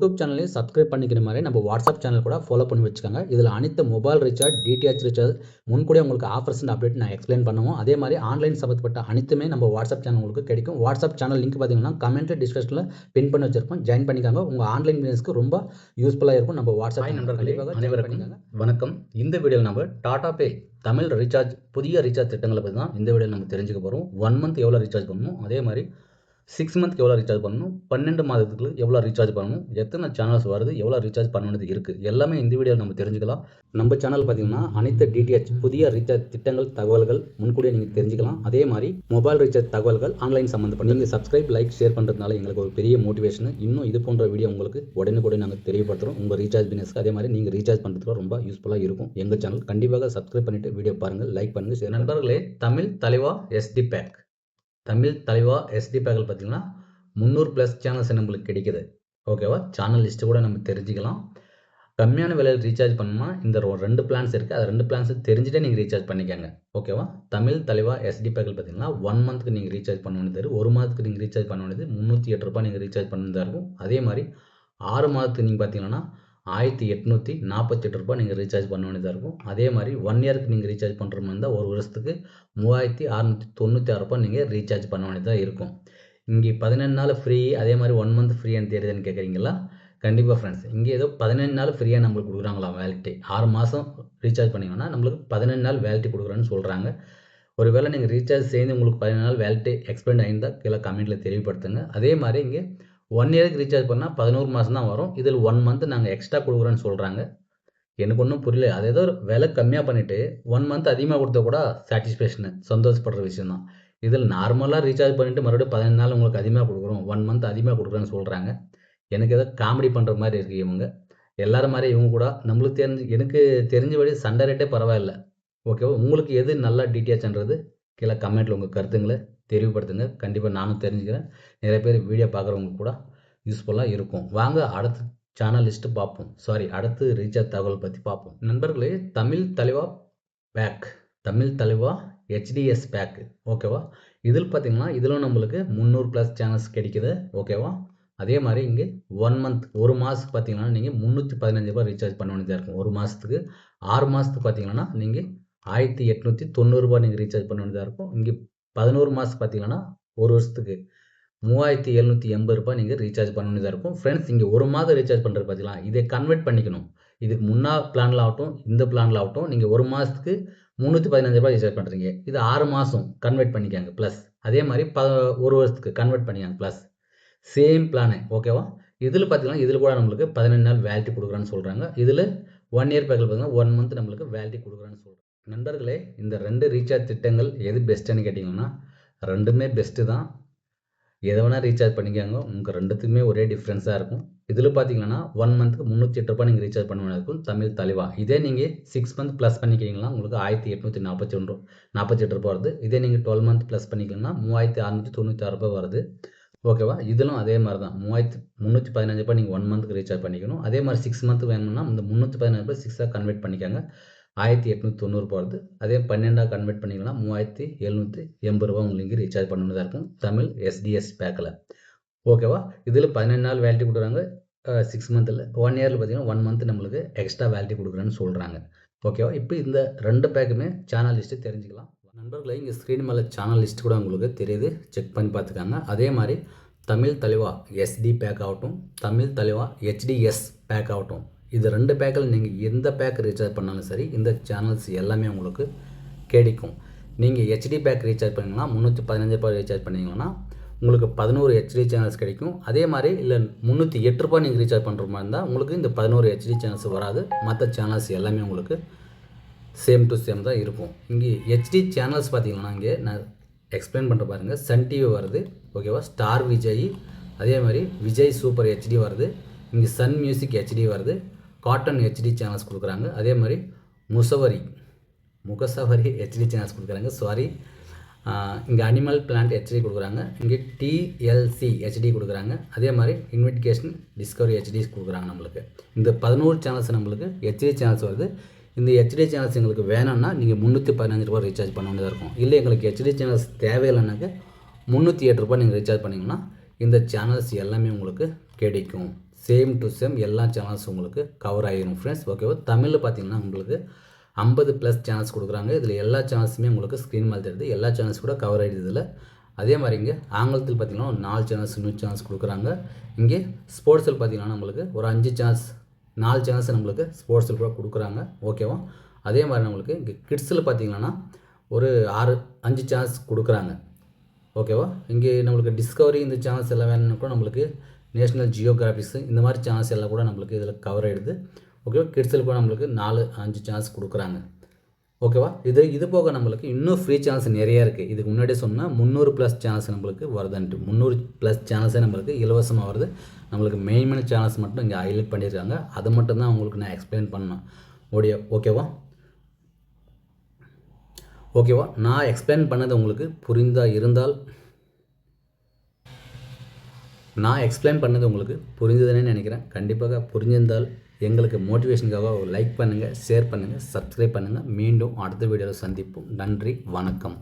YouTube சேனலையும் subscribe பண்ணிக்கிற மாதிரி நம்ம வாட்ஸ்அப் சேனல் கூட ஃபாலோ பண்ணி வச்சுக்கோங்க. இதில் அனைத்து மொபைல் ரீசார்ஜ், டிடிஹெச் ரீசார்ஜ் முன்கூடியே உங்களுக்கு ஆஃபர்ஸ் அண்ட் அப்டேட் நான் எக்ஸ்பிளைன் பண்ணுவோம். அதே மாதிரி ஆன்லைன் சம்பந்தப்பட்ட அனைத்துமே நம்ம வாட்ஸ்அப் சேனல் உங்களுக்கு கிடைக்கும். வாட்ஸ்அப் சேனல் லிங்க் பார்த்தீங்கன்னா கமெண்ட் டிஸ்கிரிப்ஷனில் பின் பண்ணி வச்சிருக்கோம். ஜாயின் பண்ணிக்காங்க. உங்கள் ஆன்லைன் பிசினஸ்க்கு ரொம்ப யூஸ்ஃபுல்லாக இருக்கும். நம்ம வாட்ஸ்அப் நண்பர்களே அனைவருக்கும் வணக்கம். இந்த வீடியோவில் நம்ம டாடா பே தமிழ் ரீசார்ஜ் புதிய ரீசார்ஜ் திட்டங்களை பற்றி தான் இந்த வீடியோவில் நம்ம தெரிஞ்சுக்க போகிறோம். 1 மந்த் எவ்வளோ ரீசார்ஜ் பண்ணணும், அதே மாதிரி 6 மந்த்க்கு எவ்வளோ ரீசார்ஜ் பண்ணணும், 12 மாதத்துக்கு எவ்வளோ ரீசார்ஜ் பண்ணணும், எத்தனை சேனல்ஸ் வருது, எவ்வளோ ரீசார்ஜ் பண்ணணுது இருக்குது, எல்லாமே இந்த வீடியோவில் நம்ம தெரிஞ்சுக்கலாம். நம்ம சேனல் பார்த்தீங்கன்னா அனைத்து டிடிஹெச் புதிய ரீசார்ஜ் திட்டங்கள் தகவல்கள் முன்கூடியே நீங்கள் தெரிஞ்சுக்கலாம். அதே மாதிரி மொபைல் ரீசார்ஜ் தகவல்கள் ஆன்லைன் சம்மந்தப்பட்ட நீங்கள் சப்ஸ்கிரைப், லைக், ஷேர் பண்ணுறதுனால எங்களுக்கு ஒரு பெரிய மோட்டிவேஷன். இன்னும் இது போன்ற வீடியோ உங்களுக்கு உடனே நாங்கள் தெரியப்படுத்துகிறோம். உங்கள் ரீசார்ஜ் பிசினஸ்க்கு அதே மாதிரி நீங்கள் ரீசார்ஜ் பண்ணுறதுக்கு ரொம்ப யூஸ்ஃபுல்லாக இருக்கும். எங்கள் சேனல் கண்டிப்பாக சப்ஸ்கிரைப் பண்ணிவிட்டு வீடியோ பாருங்கள், லைக் பண்ணுங்கள், ஷேர். நண்பர்களே, தமிழ் தலைவா எஸ்டி பேக் எஸ்டி பேக்கில் பார்த்தீங்கன்னா 300+ சேனல்ஸ் நம்மளுக்கு கிடைக்குது. ஓகேவா? சேனல் லிஸ்ட்டு கூட நம்ம தெரிஞ்சுக்கலாம். கம்மியான விலையில் ரீசார்ஜ் பண்ணணும்னா இந்த 2 பிளான்ஸ் இருக்குது. அது 2 பிளான்ஸ் தெரிஞ்சுட்டே நீங்கள் ரீசார்ஜ் பண்ணிக்கோங்க. ஓகேவா? தமிழ் தலைவா எஸ்டி பேக்கில் பார்த்தீங்கன்னா 1 மந்த்துக்கு நீங்கள் ரீசார்ஜ் பண்ண வேண்டியது, 1 மாதத்துக்கு நீங்கள் ரீசார்ஜ் பண்ண வேண்டியது 308 ரூபாய் நீங்கள் ரீசார்ஜ் பண்ணதாக இருக்கும். அதே மாதிரி 6 மாதத்துக்கு நீங்கள் பார்த்தீங்கன்னா 1848 ரூபாய் நீங்கள் ரீசார்ஜ் பண்ண வேண்டியதாக இருக்கும். அதே மாதிரி 1 இயருக்கு நீங்கள் ரீசார்ஜ் பண்ணுற மாதிரி இருந்தால் 1 வருஷத்துக்கு 3696 ரூபாய் நீங்கள் ரீசார்ஜ் பண்ண வேண்டியதாக இருக்கும். இங்கே 17 நாள் ஃப்ரீ, அதே மாதிரி 1 மந்த் ஃப்ரீன்னு தெரியுதுன்னு கேட்குறீங்களா? கண்டிப்பாக ஃப்ரெண்ட்ஸ், இங்கே ஏதோ 17 நாள் ஃப்ரீயாக நம்மளுக்கு கொடுக்குறாங்களா வேலிட்டி. 6 மாதம் ரீசார்ஜ் பண்ணிங்கன்னா நம்மளுக்கு 17 நாள் வேலிட்டி கொடுக்குறேன்னு சொல்கிறாங்க. ஒருவேளை நீங்கள் ரீசார்ஜ் செய்து உங்களுக்கு 17 நாள் வேலிட்டி எக்ஸ்பெண்ட் ஆகியிருந்தால் கீழே கமெண்ட்டில் தெரியப்படுத்துங்க. அதே மாதிரி இங்கே 1 இயருக்கு ரீசார்ஜ் பண்ணால் 11 மாதம் தான் வரும். இதில் 1 மந்த் நாங்கள் எக்ஸ்ட்ரா கொடுக்குறோன்னு சொல்கிறாங்க. எனக்கு ஒன்றும் புரியல. அது ஏதோ விலை கம்மியாக பண்ணிவிட்டு 1 மந்த் அதிகமாக கொடுத்தா கூட சாட்டிஸ்ஃபேக்ஷனு, சந்தோஷப்படுற விஷயம் தான். இதில் நார்மலாக ரீசார்ஜ் பண்ணிவிட்டு மறுபடியும் 15 நாள் உங்களுக்கு அதிகமாக கொடுக்குறோம், 1 மந்த் அதிகமாக கொடுக்குறேன்னு சொல்கிறாங்க. எனக்கு ஏதோ காமெடி பண்ணுற மாதிரி இருக்குது இவங்க. எல்லாரும் மாதிரி இவங்க கூட நம்மளுக்கு எனக்கு தெரிஞ்சபடி சண்டை ரேட்டே பரவாயில்ல. ஓகேவா? உங்களுக்கு எது நல்லா டிடிஹெச்ன்றது கீழே கமெண்ட்டில் உங்கள் கருத்துங்களை தெரிவுபடுத்துங்க. கண்டிப்பாக நானும் தெரிஞ்சுக்கிறேன். நிறைய பேர் வீடியோ பார்க்குறவங்க கூட யூஸ்ஃபுல்லாக இருக்கும். வாங்க அடுத்து சேனல் லிஸ்ட்டு பார்ப்போம். அடுத்து ரீசார்ஜ் தகவல் பற்றி பார்ப்போம். நண்பர்களே, தமிழ் தலைவா HDS பேக்கு. ஓகேவா? இதில் பார்த்தீங்கன்னா இதில் நம்மளுக்கு 300+ சேனல்ஸ் கிடைக்குது. ஓகேவா? அதே மாதிரி இங்கே 1 மந்த் 1 மாதத்துக்கு பார்த்தீங்கன்னா நீங்கள் 315 ரூபாய் ரீசார்ஜ் பண்ண வேண்டியதாக இருக்கும். 1 மாதத்துக்கு. 6 மாதத்துக்கு பார்த்தீங்கன்னா நீங்கள் 1890 ரூபாய் நீங்கள் ரீசார்ஜ் பண்ண வேண்டியதாக இருக்கும். இங்கே 11 மாதத்துக்கு பார்த்தீங்கன்னா 1 வருஷத்துக்கு 3780 ரூபாய் நீங்கள் ரீசார்ஜ் பண்ண வேண்டியதாக இருக்கும். ஃப்ரெண்ட்ஸ், இங்கே 1 மாதம் ரீசார்ஜ் பண்ணுறது பார்த்தீங்களா, இதை கன்வெர்ட் பண்ணிக்கணும். இதுக்கு முன்னா பிளானில் ஆகட்டும், இந்த பிளானில் ஆகட்டும், நீங்கள் 1 மாதத்துக்கு 315 ரூபாய் ரீசார்ஜ் பண்ணுறீங்க. இது 6 மாதம் கன்வெர்ட் பண்ணிக்காங்க ப்ளஸ். அதே மாதிரி 1 வருஷத்துக்கு கன்வெர்ட் பண்ணிக்காங்க ப்ளஸ். Same plan. ஓகேவா? இதில் பார்த்தீங்கன்னா இதில் கூட நம்மளுக்கு 15 நாள் வேலிட்டி கொடுக்குறான்னு சொல்கிறாங்க. இதில் 1 இயர் பேக்கில் பார்த்தீங்கன்னா 1 மந்த் நம்மளுக்கு வேலிட்டி கொடுக்குறான்னு சொல்கிறாங்க. நண்பர்களே, இந்த 2 ரீசார்ஜ் திட்டங்கள் எது பெஸ்ட்டுன்னு கேட்டிங்கன்னா 2மே பெஸ்ட்டு தான். எதை வேணால் ரீசார்ஜ் பண்ணிக்காங்க. உங்களுக்கு 2த்துக்குமே ஒரே டிஃப்ரென்ஸாக இருக்கும். இதில் பார்த்தீங்கன்னா 1 மந்த்துக்கு 308 ரூபாய் நீங்கள் ரீசார்ஜ் பண்ண வேண்டியது இருக்கும். தமிழ் தலைவா. இதே நீங்கள் 6 மந்த் ப்ளஸ் பண்ணிக்கிறீங்களா உங்களுக்கு 1848 ரூபாய் வருது. இதே நீங்கள் 12 மந்த் ப்ளஸ் பண்ணிக்கலாம் 3696 ரூபாய் வருது. ஓகேவா? இதிலும் அதே மாதிரி தான் 315 ரூபாய் நீங்கள் 1 மந்த்துக்கு ரீசார்ஜ் பண்ணிக்கணும். அதே மாதிரி 6 மந்த் வேணும்னா இந்த 315 ரூபாய் 6ஆக கன்வெர்ட் பண்ணிக்காங்க. 1890 ரூபாய் வருது. அதே 12ஆக கன்வெர்ட் பண்ணிக்கலாம் 3780 ரூபாய் உங்களுக்கு ரீசார்ஜ் பண்ணதாக இருக்கும் தமிழ் SDS பேக்கில். ஓகேவா? இதில் 15 நாள் வேலிட்டி கொடுக்குறாங்க 6 மந்தில். 1 இயரில் பார்த்தீங்கன்னா 1 மந்த் நம்மளுக்கு எக்ஸ்ட்ரா வேலிட்டி கொடுக்குறேன்னு சொல்கிறாங்க. ஓகேவா? இப்போ இந்த 2 பேக்குமே சேனல் லிஸ்ட்டு தெரிஞ்சுக்கலாம். நண்பர்களே, இங்கே ஸ்க்ரீன் மேலே சேனல் லிஸ்ட் கூட உங்களுக்கு தெரியுது, செக் பண்ணி பார்த்துக்காங்க. அதே மாதிரி தமிழ் தலைவா SD பேக் ஆகட்டும், தமிழ் தலைவா HDS பேக் ஆகட்டும், இது 2 பேக்கில் நீங்கள் எந்த பேக் ரீசார்ஜ் பண்ணாலும் சரி இந்த சேனல்ஸ் எல்லாமே உங்களுக்கு கிடைக்கும். நீங்கள் HD பேக் ரீசார்ஜ் பண்ணிங்கன்னா 315 ரூபாய் ரீசார்ஜ் பண்ணிங்கன்னா உங்களுக்கு 11 HD சேனல்ஸ் கிடைக்கும். அதே மாதிரி இல்லை 308 ரூபாய் நீங்கள் ரீசார்ஜ் பண்ணுற மாதிரி இருந்தால் உங்களுக்கு இந்த 11 HD சேனல்ஸ் வராது. மற்ற சேனல்ஸ் எல்லாமே உங்களுக்கு சேம் டு சேம் தான் இருக்கும். இங்கே HD சேனல்ஸ் பார்த்தீங்கன்னா இங்கே நான் எக்ஸ்பிளைன் பண்ணுற பாருங்கள். சன் டிவி வருது. ஓகேவா? ஸ்டார் விஜய், அதே மாதிரி விஜய் சூப்பர் HD வருது. இங்கே சன் மியூசிக் HD வருது. காட்டன் HD சேனல்ஸ் கொடுக்குறாங்க. அதே மாதிரி முகசவரி HD சேனல்ஸ் கொடுக்குறாங்க. இங்கே அனிமல் பிளான்ட் HD கொடுக்குறாங்க. இங்கே TLC HD கொடுக்குறாங்க. அதே மாதிரி இன்வெஸ்டிகேஷன் டிஸ்கவரி HD கொடுக்குறாங்க. நம்மளுக்கு இந்த 11 சேனல்ஸ் நம்மளுக்கு HD சேனல்ஸ் வருது. இந்த HD சேனல்ஸ் எங்களுக்கு வேணும்னா நீங்கள் 315 ரூபாய் ரீசார்ஜ் பண்ண வேண்டியதாக இருக்கும். இல்லை எங்களுக்கு HD சேனல்ஸ் தேவையில்லைனாக்க 308 ரூபாய் நீங்கள் ரீசார்ஜ் பண்ணிங்கன்னா இந்த சேனல்ஸ் எல்லாமே உங்களுக்கு கிடைக்கும். சேம் டு சேம் எல்லா சேனல்ஸ் உங்களுக்கு கவர் ஆகிடும் ஃப்ரெண்ட்ஸ். ஓகேவா? தமிழில் பார்த்தீங்கன்னா உங்களுக்கு 50+ சேனல்ஸ் கொடுக்குறாங்க. இதில் எல்லா சேனல்ஸுமே உங்களுக்கு ஸ்க்ரீன் மேலே தெரியுது. எல்லா சேனல்ஸ் கூட கவர் ஆகிடுது இதில். அதே மாதிரி இங்கே ஆங்கிலத்தில் பார்த்தீங்கன்னா ஒரு 4 சேனல்ஸ் நியூஸ் சேனல்ஸ் கொடுக்குறாங்க. இங்கே ஸ்போர்ட்ஸில் பார்த்தீங்கன்னா நம்மளுக்கு ஒரு 5 சேனல்ஸ் 4 சேனல்ஸ் நம்மளுக்கு ஸ்போர்ட்ஸில் கூட கொடுக்குறாங்க. ஓகேவா? அதே மாதிரி நம்மளுக்கு இங்கே கிட்ஸில் பார்த்தீங்கன்னா ஒரு 5 சேனல்ஸ் கொடுக்குறாங்க. ஓகேவா? இங்கே நம்மளுக்கு டிஸ்கவரி இந்த சேனல்ஸ் எல்லாம் வேணும்னா கூட நம்மளுக்கு நேஷ்னல் ஜியோகிராஃபிக்ஸு இந்த மாதிரி சேனல்ஸ் எல்லாம் கூட நம்மளுக்கு இதில் கவர் ஆகிடுது. ஓகேவா? கிட்ஸில் கூட நம்மளுக்கு 5 சேனல்ஸ் கொடுக்குறாங்க. ஓகேவா? இது போக நம்மளுக்கு இன்னும் ஃப்ரீ சேனல்ஸ் நிறையா இருக்குது. இதுக்கு முன்னாடியே சொன்னால் 300+ சேனல்ஸ் நம்மளுக்கு வருதுன்ட்டு 300+ சேனல்ஸே நம்மளுக்கு இலவசமாக வருது. நம்மளுக்கு மெயின் சேனல்ஸ் மட்டும் இங்கே ஹைலைட் பண்ணியிருக்காங்க. அதை மட்டும்தான் உங்களுக்கு நான் எக்ஸ்பிளைன் பண்ணேன். ஓகேவா? நான் எக்ஸ்பிளைன் பண்ணது உங்களுக்கு புரிந்ததுன்னு நினைக்கிறேன். கண்டிப்பாக புரிஞ்சிருந்தால் எங்களுக்கு மோட்டிவேஷனுக்காக லைக் பண்ணுங்கள், ஷேர் பண்ணுங்கள், சப்ஸ்கிரைப் பண்ணுங்கள். மீண்டும் அடுத்த வீடியோவில் சந்திப்போம். நன்றி, வணக்கம்.